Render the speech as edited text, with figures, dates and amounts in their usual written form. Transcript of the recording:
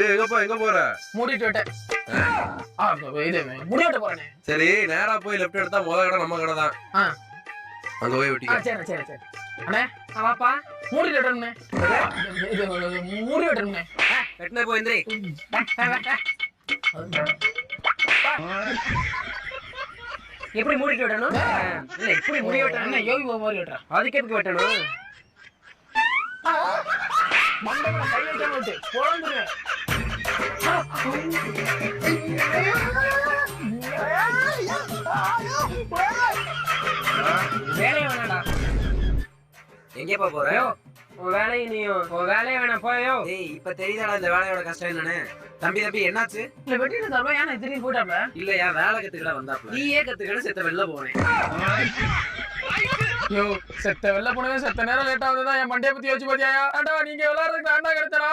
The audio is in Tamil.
எங்க போற? மூடிட்டு விட்டேன். இது முடி வெட்ட போறேனே. சரி, நேரா போய் லெஃப்ட் எடுத்தா முத கடை நம்ம கடை தான். அங்க போய் வெட்டிக்க. சரி. அண்ணே, வாப்பா. மூடிட்டு விட்டேனே. மூடி விட்டேனே. வெட்டனே போய் எந்திரி. எப்படி மூடிட்டு வெட்டணும்? இல்ல இப்படி முடி வெட்டணும். என்ன யோகி பாபு மாதிரி வெட்டறா? அதுக்கு எதுக்கு வெட்டணும்? மண்டபல கை வைக்காம விட்டு போறந்துரு. வேலைய வேணாடா. எங்கேப்பா போற? உன் வேலையை நீயும் உன் வேலையை வேணாம் போயோ. ஏய், இப்ப தெரியுதாடா இந்த வேலையோட கஷ்டம் என்னன்னு. தம்பி என்னாச்சு? இல்ல வெட்டிட்டு தரவா ஏன்னா திரும்பி போயிட்டாப்ல. இல்லையா, வேலை கத்துக்கடா வந்தாப்ல. நீயே கத்துக்கட செத்த வெளில போனேன். யோ, செத்த வெளில போனவே செத்த நேரம் லேட்டா வந்ததா என் மண்டைய பத்தி யோசிச்சு பாத்தியா? நீங்க விளையாடுறதுக்கு நான் கிடைச்சா